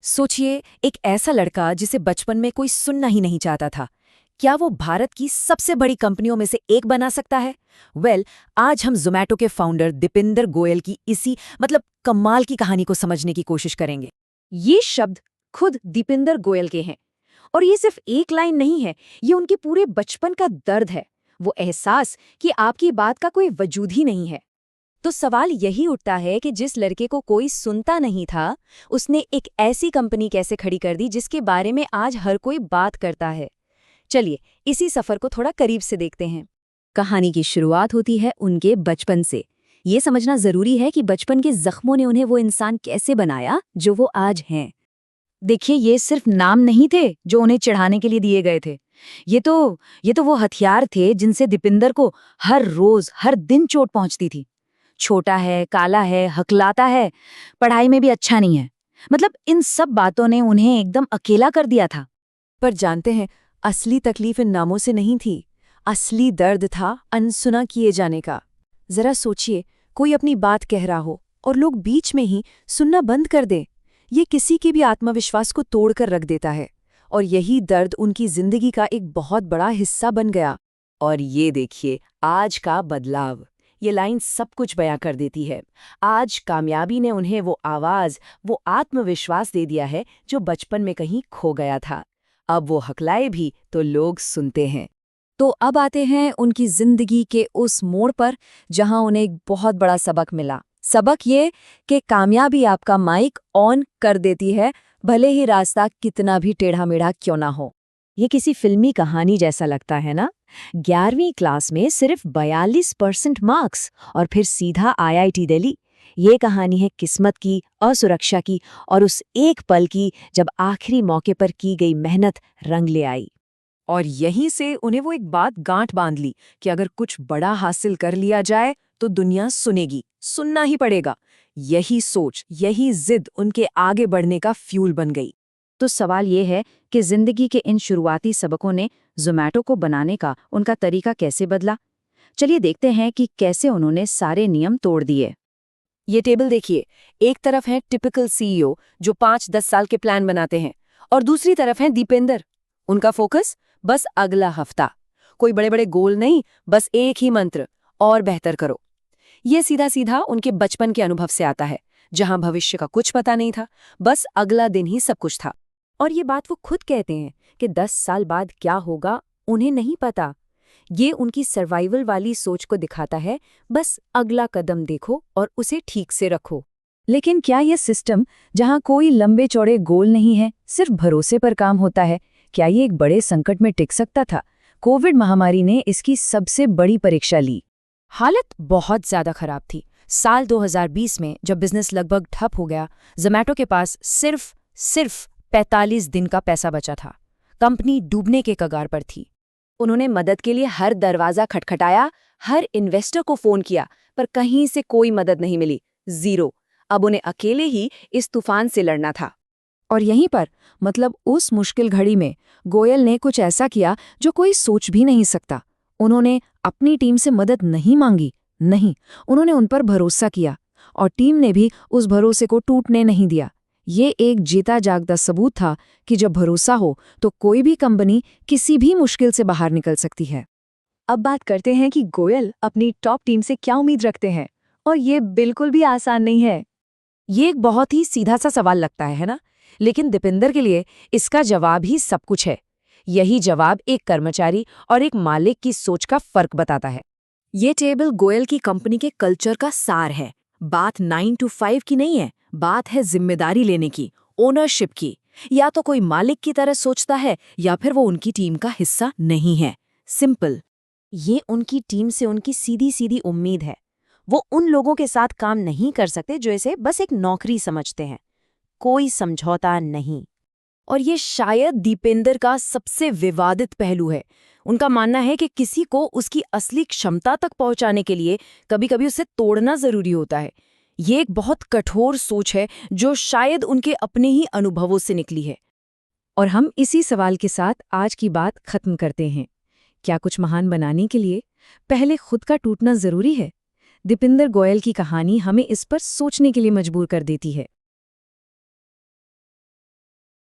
सोचिए, एक ऐसा लड़का जिसे बचपन में कोई सुनना ही नहीं चाहता था, क्या वो भारत की सबसे बड़ी कंपनियों में से एक बना सकता है? आज हम ज़ोमैटो के फाउंडर दीपिंदर गोयल की इसी कमाल की कहानी को समझने की कोशिश करेंगे। ये शब्द खुद दीपिंदर गोयल के हैं। और ये सिर्फ एक लाइन नहीं है, ये उनके पूरे बचपन का दर्द है। वो एहसास कि आपकी बात का कोई वजूद ही नहीं है। तो सवाल यही उठता है कि जिस लड़के को कोई सुनता नहीं था, उसने एक ऐसी कंपनी कैसे खड़ी कर दी जिसके बारे में आज हर कोई बात करता है। चलिए इसी सफर को थोड़ा करीब से देखते हैं। कहानी की शुरुआत होती है उनके बचपन से। ये समझना जरूरी है कि बचपन के जख्मों ने उन्हें वो इंसान कैसे बनाया जो वो आज हैं। देखिए, ये सिर्फ नाम नहीं थे जो उन्हें चढ़ाने के लिए दिए गए थे। ये तो वो हथियार थे जिनसे दीपिंदर को हर रोज हर दिन चोट पहुंचती थी। छोटा है, काला है, हकलाता है, पढ़ाई में भी अच्छा नहीं है। इन सब बातों ने उन्हें एकदम अकेला कर दिया था। पर जानते हैं, असली तकलीफ इन नामों से नहीं थी। असली दर्द था अनसुना किए जाने का। जरा सोचिए, कोई अपनी बात कह रहा हो और लोग बीच में ही सुनना बंद कर दें। ये किसी के भी आत्मविश्वास को तोड़कर रख देता है, और यही दर्द उनकी जिंदगी का एक बहुत बड़ा हिस्सा बन गया। और ये देखिए, आज का बदलाव। ये लाइन सब कुछ बयां कर देती है। आज कामयाबी ने उन्हें वो आवाज, वो आत्मविश्वास दे दिया है जो बचपन में कहीं खो गया था। अब वो हकलाए भी तो लोग सुनते हैं। तो अब आते हैं उनकी जिंदगी के उस मोड़ पर जहां उन्हें एक बहुत बड़ा सबक मिला। सबक ये कि कामयाबी आपका माइक ऑन कर देती है, भले ही रास्ता कितना भी टेढ़ा मेढ़ा क्यों ना हो। ये किसी फिल्मी कहानी जैसा लगता है ना? 11वीं क्लास में सिर्फ 42% मार्क्स और फिर सीधा आईआईटी दिल्ली। ये कहानी है किस्मत की, असुरक्षा की, और उस एक पल की जब आखिरी मौके पर की गई मेहनत रंग ले आई। और यहीं से उन्हें वो एक बात गांठ बांध ली कि अगर कुछ बड़ा हासिल कर लिया जाए तो दुनिया सुनेगी, सुनना ही पड़ेगा। यही सोच, यही जिद उनके आगे बढ़ने का फ्यूल बन गई। तो सवाल ये है कि जिंदगी के इन शुरुआती सबकों ने ज़ोमैटो को बनाने का उनका तरीका कैसे बदला। चलिए देखते हैं कि कैसे उन्होंने सारे नियम तोड़ दिए। ये टेबल देखिए, एक तरफ है टिपिकल सीईओ जो 5-10 साल के प्लान बनाते हैं, और दूसरी तरफ है दीपेंदर। उनका फोकस बस अगला हफ्ता। कोई बड़े बड़े गोल नहीं, बस एक ही मंत्र, और बेहतर करो। ये सीधा सीधा उनके बचपन के अनुभव से आता है, जहां भविष्य का कुछ पता नहीं था, बस अगला दिन ही सब कुछ था। और ये बात वो खुद कहते हैं कि 10 साल बाद क्या होगा उन्हें नहीं पता। ये उनकी सर्वाइवल वाली सोच को दिखाता है, बस अगला कदम देखो और उसे ठीक से रखो। लेकिन क्या ये सिस्टम, जहां कोई लंबे चौड़े गोल नहीं है, सिर्फ भरोसे पर काम होता है, क्या ये एक बड़े संकट में टिक सकता था? कोविड महामारी ने इसकी सबसे बड़ी परीक्षा ली। हालत बहुत ज्यादा खराब थी। साल 2020 में जब बिजनेस लगभग ठप हो गया, ज़ोमैटो के पास सिर्फ 45 दिन का पैसा बचा था। कंपनी डूबने के कगार पर थी। उन्होंने मदद के लिए हर दरवाजा खटखटाया, हर इन्वेस्टर को फोन किया, पर कहीं से कोई मदद नहीं मिली। जीरो। अब उन्हें अकेले ही इस तूफान से लड़ना था। और यहीं पर उस मुश्किल घड़ी में गोयल ने कुछ ऐसा किया जो कोई सोच भी नहीं सकता। उन्होंने अपनी टीम से मदद नहीं मांगी, नहीं, उन्होंने उन पर भरोसा किया, और टीम ने भी उस भरोसे को टूटने नहीं दिया। ये एक जीता जागता सबूत था कि जब भरोसा हो तो कोई भी कंपनी किसी भी मुश्किल से बाहर निकल सकती है। अब बात करते हैं कि गोयल अपनी टॉप टीम से क्या उम्मीद रखते हैं, और ये बिल्कुल भी आसान नहीं है। ये एक बहुत ही सीधा सा सवाल लगता है ना? लेकिन दीपिंदर के लिए इसका जवाब ही सब कुछ है। यही जवाब एक कर्मचारी और एक मालिक की सोच का फर्क बताता है। ये टेबल गोयल की कंपनी के कल्चर का सार है। बात 9 to 5 की नहीं है, बात है जिम्मेदारी लेने की, ओनरशिप की। या तो कोई मालिक की तरह सोचता है, या फिर वो उनकी टीम का हिस्सा नहीं है। सिंपल। ये उनकी टीम से उनकी सीधी सीधी उम्मीद है। वो उन लोगों के साथ काम नहीं कर सकते जो इसे बस एक नौकरी समझते हैं। कोई समझौता नहीं। और ये शायद दीपेंदर का सबसे विवादित पहलू है। उनका मानना है कि किसी को उसकी असली क्षमता तक पहुंचाने के लिए कभी-कभी उसे तोड़ना जरूरी होता है। ये एक बहुत कठोर सोच है जो शायद उनके अपने ही अनुभवों से निकली है। और हम इसी सवाल के साथ आज की बात खत्म करते हैं। क्या कुछ महान बनाने के लिए पहले खुद का टूटना जरूरी है? दीपिंदर गोयल की कहानी हमें इस पर सोचने के लिए मजबूर कर देती है।